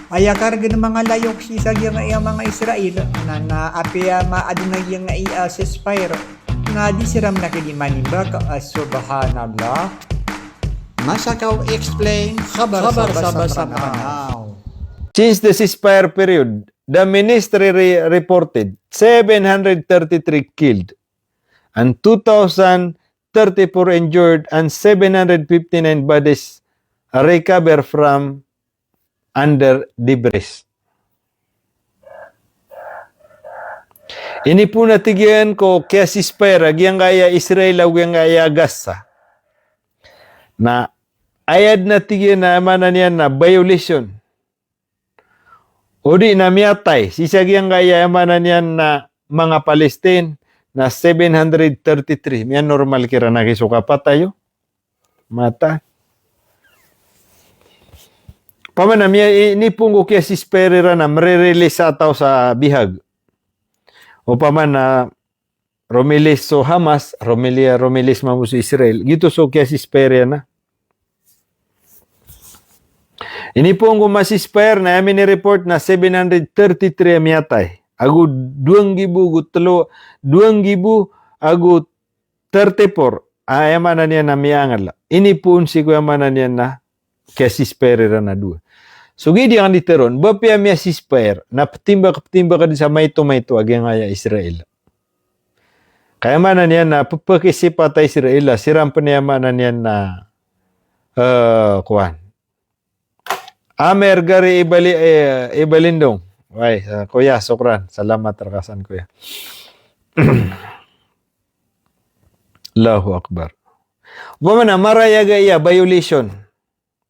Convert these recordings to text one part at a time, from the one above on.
Aya karga ng mga layok si sa mga Israel na apia maadunay yung ceasefire na di siram na kinimanibak subhanallah. Masakaw explain khabar sa Panao. Since the ceasefire period, the ministry reported 733 killed and 2,034 injured and 759 bodies recovered from under debris. Ini po natigyan ko kaya ceasefire agyang kaya Israel agyang kaya Gaza na ayad natigyan na amanan yan na violation. O di na miyatay, sisagyang kaya amanan yan na mga Palestine na 733. Miyan normal kira nakisuka pa tayo. Mata. Pamana miya inipong ko kaya ceasefire na mre-release ataw sa bihag. O paman na Romilis so Hamas, Romilis mo sa Israel. Gito so kaya ceasefire na. Ini po ang ceasefire na amin ni-report na 733 miyatay. Agu 2,000 gutlo 2,000 agu 34 ayamanan niya na miyangal. Ini po si ko yamanan niya na kaya ceasefire na dua. So gidi ang diteron, bapia miya ceasefire na patimba ka sa mayto agyang aya Israel. Kaya manan yan na pagkisipa tayo Israel, siram pa niya manan yan na kuwan. Amer gari ibalindong. Ay, kuya, sukran. Salamat rakasan kuya. Allahu Akbar. Bumana marayaga iya violation.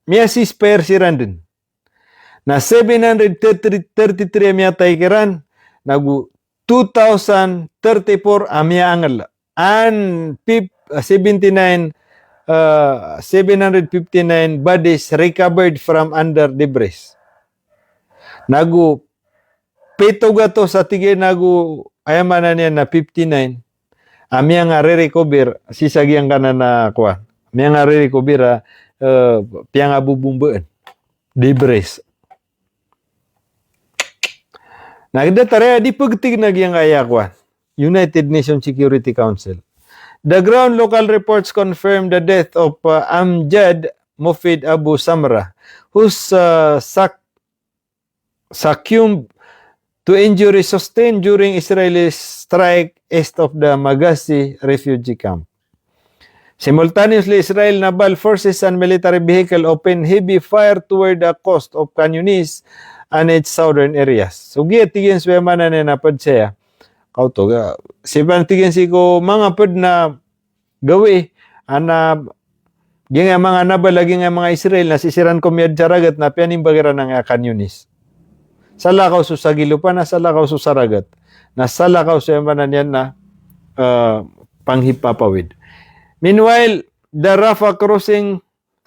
Miya ceasefire siran din. Na 733 miya tayo kiran, nagu 2,034 amya angal. And 759 bodies recovered from under debris. Nagu pito gato sa tige nagu ayamanan niya na 59. Amya nga re-recover sisagyang kana na kuan. Amya nga re-recover piyang abubumbuan. Debris. Nagdatarea di pagtig nagyang ayakwan. United Nations Security Council. The ground local reports confirmed the death of Amjad Mufid Abu Samra, whose succumbed to injuries sustained during Israeli strike east of the Magazi refugee camp. Simultaneously, Israel naval forces and military vehicle opened heavy fire toward the coast of Khan Yunis and its southern areas. So, tigyan siya manan na napad siya. Kauto, siya tigyan siya ko mga pad na gawi, nga mga nabalagi nga mga Israel na sisiran ko miyad saragat na pianing bagira ng Khan Yunis. Salakaw sa sagilo pa na salakaw sa saragat. Na salakaw siya manan yan na panghipapawid. Meanwhile, the Rafah crossing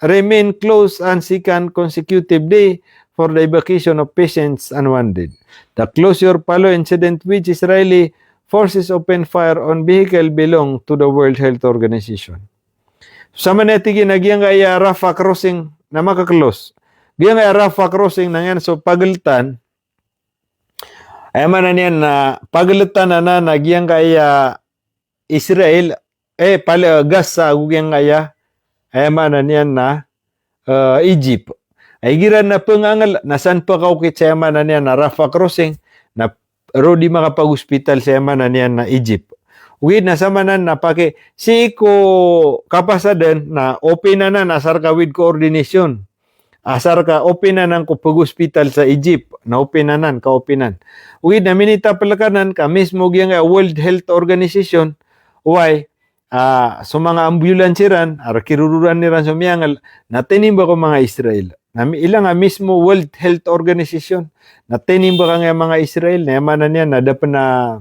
remained closed on second consecutive day for the evacuation of patients unwanted. The closure follow incident which Israeli forces opened fire on vehicle belong to the World Health Organization. Sa manetigi nagyang kaya Rafah crossing na makaklose. Biyang kaya Rafah crossing na yan so pagaltan ay manan yan na pagaltan na nagyang kaya Israel Gaza ugyang kaya ay manan yan na Egypt. Ay giran na pangangal, nasan pa kaukit sa yaman na niyan na Rafah crossing, na rodi makapag-hospital sa yaman na niyan na Egypt. Uwid na sa manan na pake, si ko kapasadan na open na asar ka with coordination. Asar ka open na ng pag-hospital sa Egypt, na open na ka-openan. Uwid na minita palakanan ka mismo yung World Health Organization, why? So mga ambulance ran, kirururan niran sa miyangal, natinim ba ko mga Israel? Ilang mismo World Health Organization na tinimba nga mga Israel na yamanan niya na dapat na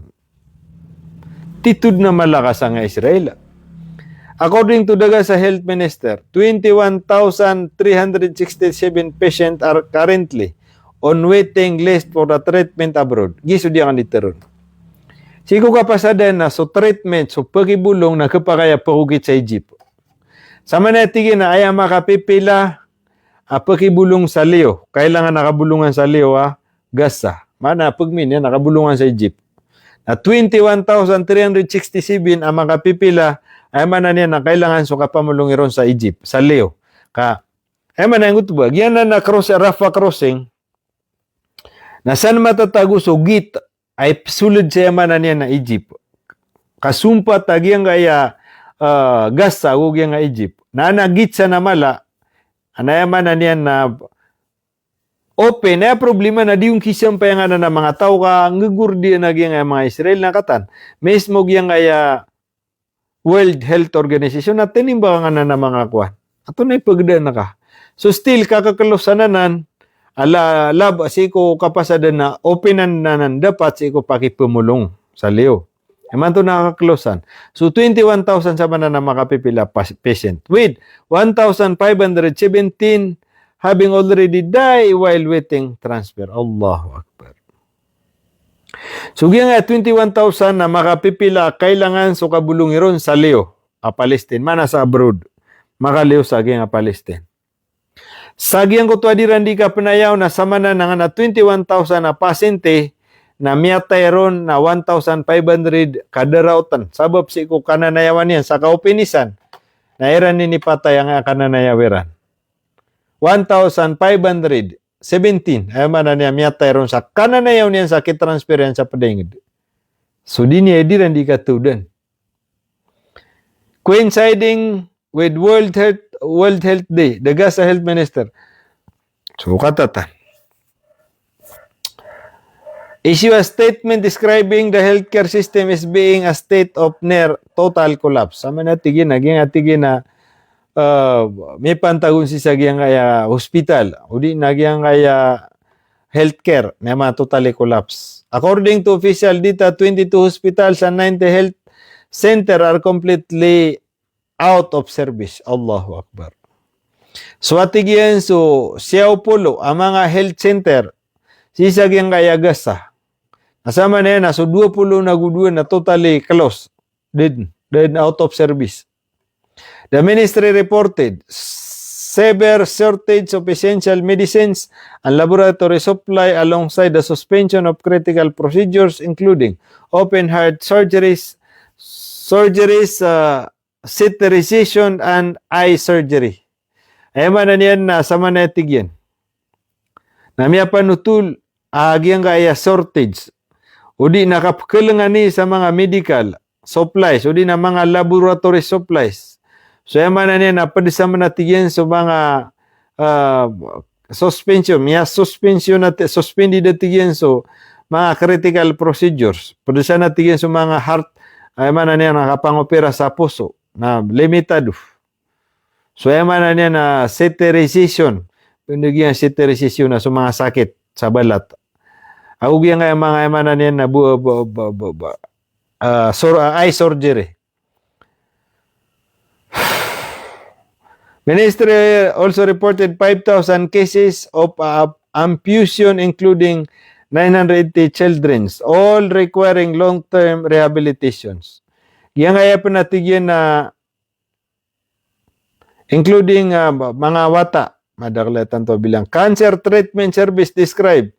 titud na malakas ang Israel. According to the Gaza Health Minister, 21,367 patients are currently on waiting list for the treatment abroad. Giso di ang niteron. Sigo kapasadan na so treatment, so pagibulong na kapakaya pahugit sa Egypt. Sa manetigin na ay makapipila pakibulong sa Leo. Kailangan nakabulungan sa Leo, Gaza. Mana, pagmin yan, nakabulungan sa Egypt. Na 21,367 ang makapipila, ay mana niya na kailangan so kapamulong iron sa Egypt, sa Leo. Ay mana yung utubag, yan na Rafah crossing, na saan matatago so git, ay sulod siya mana niya na Egypt. Kasumpa tagyang kaya Gaza, ugyang nga Egypt. Na nagit sa namala, anayaman na niyan na open, na problema na di yung kisang payangan na mga tao ka, ngagurdi na yung mga Israel na katan. Mismo yung kaya World Health Organization na tinimba nga na mga kuwan. Ato na ipagdaan na ka. So still, kakakalosanan lab, siko kapasadan na openan na dapat siko pakipumulong sa Leo. Eman to nakaklosan. So 21,000 sa na makapipila patient with 1,517 having already died while waiting transfer. Allahu Akbar. So nga 21,000 na makapipila kailangan so kabulungiron sa Leo, Palestine, mana sa abroad. Makaleo sa nga Palestine. Sagyang ko tuadiran di ka panayaw na sama na nga na 21,000 na pasyente na miyatay na 1,500 kada rautan. Sabab si ko kananayawan yan sa kaupinisan. Na iran ni patay ang kananayawiran. 1,517. Ay man niya miyatay sa kananayaw niyan sa kitransfer yan sa padingid. So di niya ediran di katudan. Coinciding with World Health Day, the Gaza Health Minister. So katatan. Issue a statement describing the healthcare system as being a state of near total collapse. Sama na tigin na may pantagon si sagyang kaya hospital. Udi nagyang kaya healthcare na totally collapse. According to official data, 22 hospitals and 90 health center are completely out of service. Allahu Akbar. So atigyan so Siao Polo, ang mga health center, si sagyang kaya Gaza. Asama na yan, so 20 na guduan na totally closed. Dead out of service. The ministry reported severe shortage of essential medicines and laboratory supply alongside the suspension of critical procedures including open heart surgeries, catheterization, and eye surgery. Ay man yan na sama na tigyan. Namiya panutul, agyang kaya shortage. Udi nakapakalangan ni sa mga medical supplies, udi na mga laboratory supplies. So yaman na niya napadisama natin sa mga suspension, suspended natin so mga critical procedures. Padisa natin sa mga heart, yaman na niya nakapangopera sa puso na limitado. So yaman na niya na catheterization, pinagyan catheterization na sa mga sakit sa balat. Augyan nga mga emanan yan na eye surgery. Ministry also reported 5,000 cases of amputation including 980 children, all requiring long-term rehabilitations. Yan nga pa natigyan na including mga wata, madaklatan to bilang cancer treatment service described.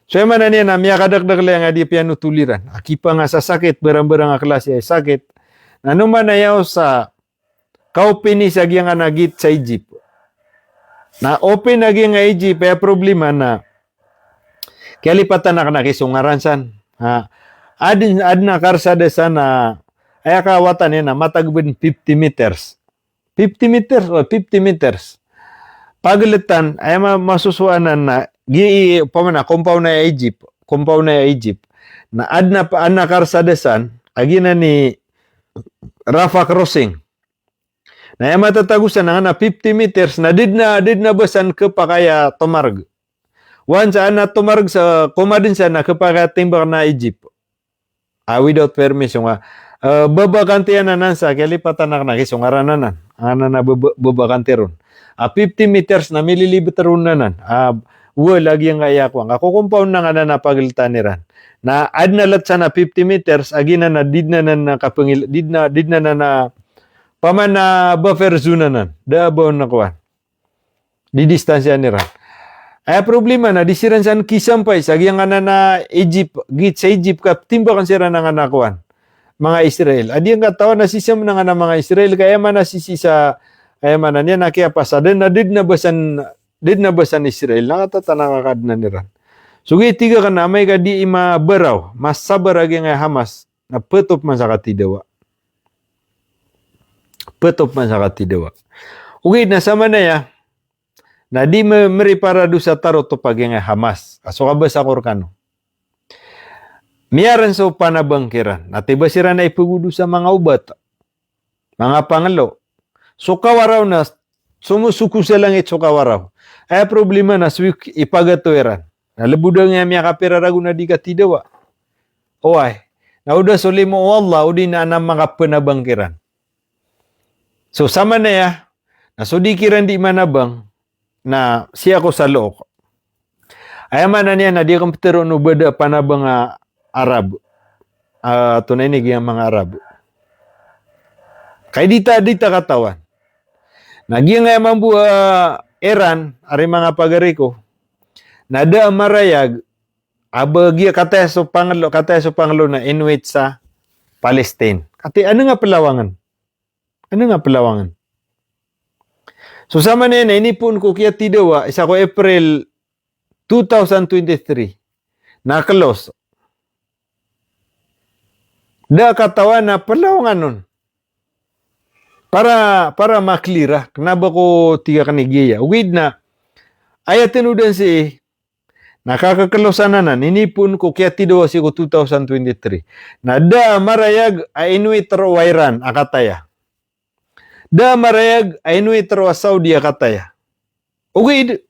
So man na niya na miya kadagdag lang nga di piano tuliran. Akipa nga sa sakit, barang-barang nga klase ay sakit. Nanuman na yaw sa kaupini sa nga nagit sa Egypt. Na open na nga Egypt, ay problema na kalipatan na nakisungaran san. Ad na karsada sana, ay akawatan niya na matagbin 50 meters. 50 meters o 50 meters. Pagalitan, ay masusuanan na compound na Egypt, na adna pa karsadasan, agina ni Rafah crossing. Na matatagusan na 50 meters na did na basan ke pakaya tumarg. Once na tumarg sa kumadin sa na kapaka timbang na Egypt. Without permission babakanti na nansa kalipatan na kisungaranan na. Na babakanti ron. 50 meters na mililibit ron na lagi ang kaya ko. Ako compound na nga na napagalitan ni Ran. Na ad na lat sana 50 meters, agina na did na nakapangil, did na paman na buffer zone na. Dabaw na kuwan. Di distansya ni Iran. Ay problema na disiran san kisampay sa giyang na Egypt, git sa Egypt ka timbakan sira nga nakuan mga Israel. Adi ang katawan na sisam na nga ng mga Israel kaya man nasisi sa kaya man niya nakiapasa na did na basan Israel nakatatanang kad na ni Iran. Sugi tiga ka na may ka di ima baraw mas sabar agi nga Hamas na petop man sa katidawa. Petop man sa katidawa. Ugi na sama na ya na di meripara sa tarot to pag nga Hamas. Aso ka ba sa Korkano? Miyaran sa panabangkiran. Natiba sira na ipugudo sa mga ubat. Mga pangalo. So kawaraw na sumusuko sa langit so kawaraw. Ay problema na suwik ipagatueran. Nalabudang nga miya kapirarago na di katidawa. Oay. Nauda solimo o Allah, udi na anang mga panabangkiran. So sama na ya, nasudikiran di manabang, na siya ko sa look. Ayaman na niya na di komputero no bada panabang Arab. Tunay ni giyang mga Arab. Kay dita katawan. Nagyang nga mambu Iran, ari mga pagariko, nada marayag, abagya kateso pangalo na inuit sa Palestine. Kati ano nga palawangan? Ano nga palawangan? So sama na yan, inipon ko kaya tidawa, isa ko April 2023, nakalos. Da katawan na palawangan nun. Para maklira, kanaba ko tiga kanigaya. Uwid na, ayatin udan si nakakakalosan na ninipon ko kaya tidawa si ko 2023. Na da marayag ay inuit rawairan akataya. Da marayag ay inuit rawa Saudi akataya. Uwid,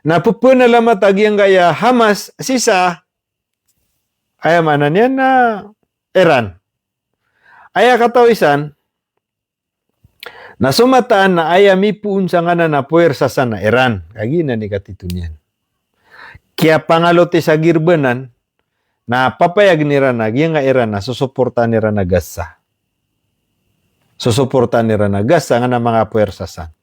napupuna lamat agyang gaya Hamas sisa ayamanan yan na Iran. Aya katawisan, na sumataan na ayami puun sa nga na puwersa sa na Iran. Kagi na ni katitunyan. Kaya pangalote sa girbanan, na papayag ni Ranag, yung nga Iran na susuporta ni Ranag Gaza. Susuporta ni Ranag Gaza nga na mga puwersa san.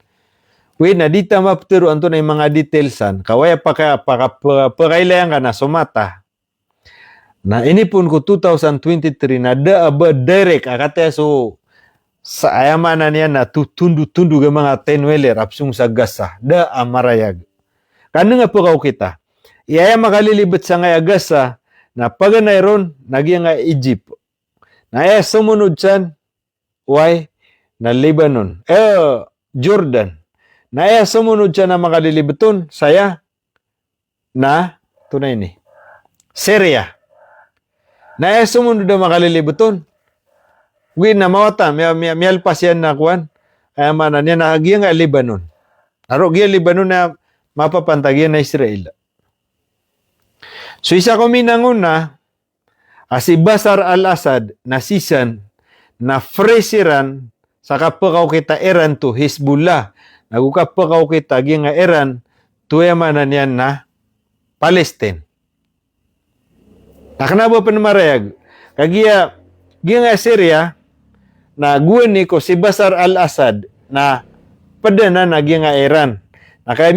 Uy, na dita mapturo anto na yung mga detailsan, kawaya pakailayan ka na sumata, na inipon ko 2023 na daaba direct akataya so sa ayamanan niya na tundu-tundu ga mga tenweler apsung sa Gaza da amarayag. Kano nga po kita? Iyaya makalilibet sa nga Gaza na paganayron nagyang nga Egypt. Na iya sumunod san why na Lebanon. Jordan. Na iya sumunod siya na makalilibeton saya na tunay ni Syria. Na sumunod na makalilibuton. Win na mawata, may alpas yan na kuwan. Ay manan yan, nahagyan nga Lebanon. Arog yan Lebanon na mapapantagyan na Israel. So isa ko minangon na, si Bashar al-Assad na sisan, na fresiran, sa kapakaw kita Iran to Hezbollah. Nagukapakaw kita, nga Iran, to yamanan yan na Palestine. Nakanaba pa namarayag. Kagiya nga Syria, na guwan ni ko si Bashar al-Assad na padana na nga Iran. Na kaya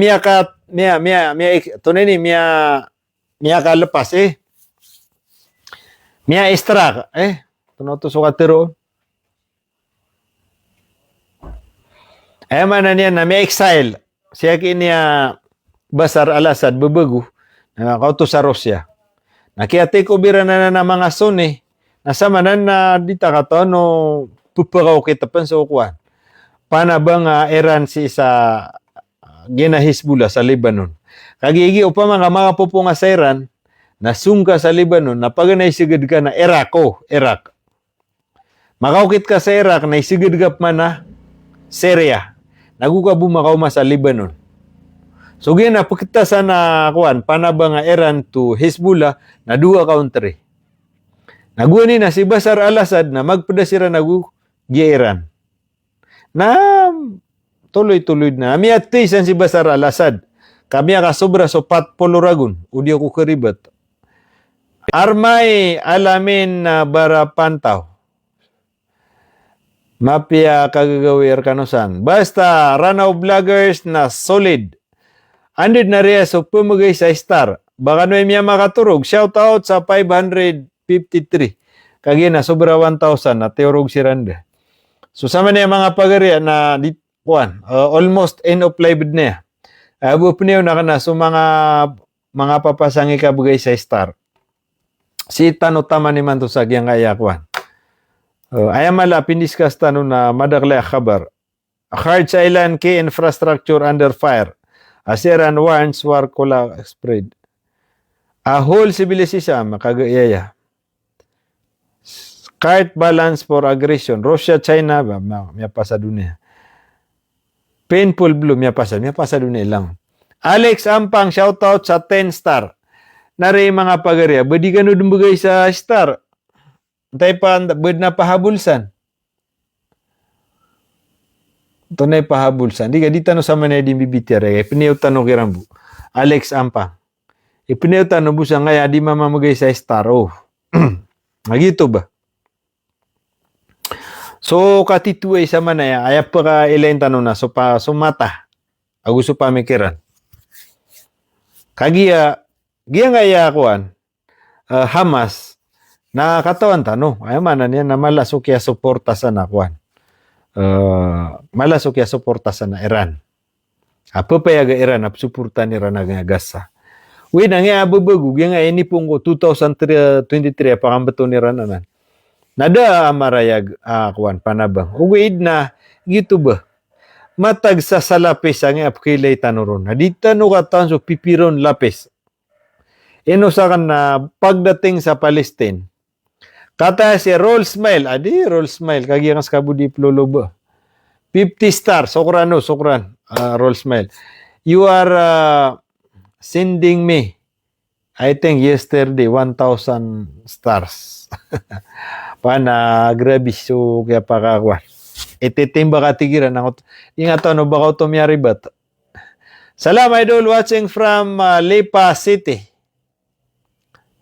tunay ni miya kalapas miya istrak. Tunoto so katero. Man na niya na miya exile. Siya niya Bashar al-Assad babago na kauto sa Russia. Nakiyate ko bira na mga suni. Nasa manan na dita ka to, no pupakaw kita pan sa ukuan. Pana ba nga Iran si sa gina Hezbollah sa Lebanon. Kagigi o pa mga pupunga sa Iran, nasungka sa Lebanon, napaganay sigid ka na Iraq. Makaukit ka sa Iraq, na isigid ka man na Syria. Nagukabu makawma sa Lebanon. So gina pakita sa na kuan panaba nga Iran to Hezbollah na duwa country. Naguni na si Bashar al-Assad na magpadasira Iran. Na tuloy-tuloy na. Ami atisan si Bashar al-Assad. Kami ka sobra so patpoloragon. Udi ako karibat. Armay alamin na barapantaw. Mapia kagagawir kanusan. Basta, ranaw vloggers na solid. Andid na rin so pumagay sa star. Baka no miya makaturog. Shout out sa 553. Kagi na sobra 1,000 na teorog si Randa. So sama na yung mga pagariya na almost end of life niya. Abo puniyo na kana so mga papasangi kabugay sa star. Si tanutama ni man to sa giyang ayakwan. Ayamala pindiskas tano na madagla khabar. Kharj Island key infrastructure under fire. Asiran warns war kola spread. A whole civilization makagayaya. Cart balance for aggression. Russia, China, may pa sa dunia. Painful blue, may pa sa dunia lang. Alex Ampang, shoutout sa 10 star. Nari mga pagariya, badi ka no dumbugay sa star. Tay pa, bad na pahabulsan. Ito na pahabulsan. Di ka, di tanong sa manay di bibitira. Piniyaw tanong kirambu. Alex Ampang. Ipiniyaw tanong busa ngaya, di mamamagay sa star. Oh. Nagito ba? So, katituay sa manaya, ayap pa ka ilayin tanong na, so mata. Agusto pa mikiran. Kagiya, giya nga yakuan, Hamas, na katawan tanong, ay manan yan na malasok ya suporta sa nakuan. Malasok ya suporta sa na Iran. Apa pa yaga Iran, apsuporta ni Iran na gasa. Uy, nga abubagu, giya nga inipong ko, 2023, pakambato ni Iran naman. Nada amarayag kuan panabang. Uwid na gitu ba. Matag sa salapis ang apkilay tanuron. Nadita no katawan so pipiron lapis. Ino sa kan na pagdating sa Palestine. Kata si Roll Smile. Adi Roll Smile. Kagiyang sa kabudi plolo ba. 50 star. Sokran. Roll Smile. You are sending me. I think yesterday 1,000 stars. Pana grabe so kaya pakakuan. Ititimba ka tigiran ako. Ingat ano baka ito miyari bat. Salam idol watching from Lipa City.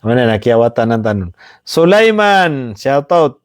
Ano na nakiawatan ng tanong. Sulaiman, shout out.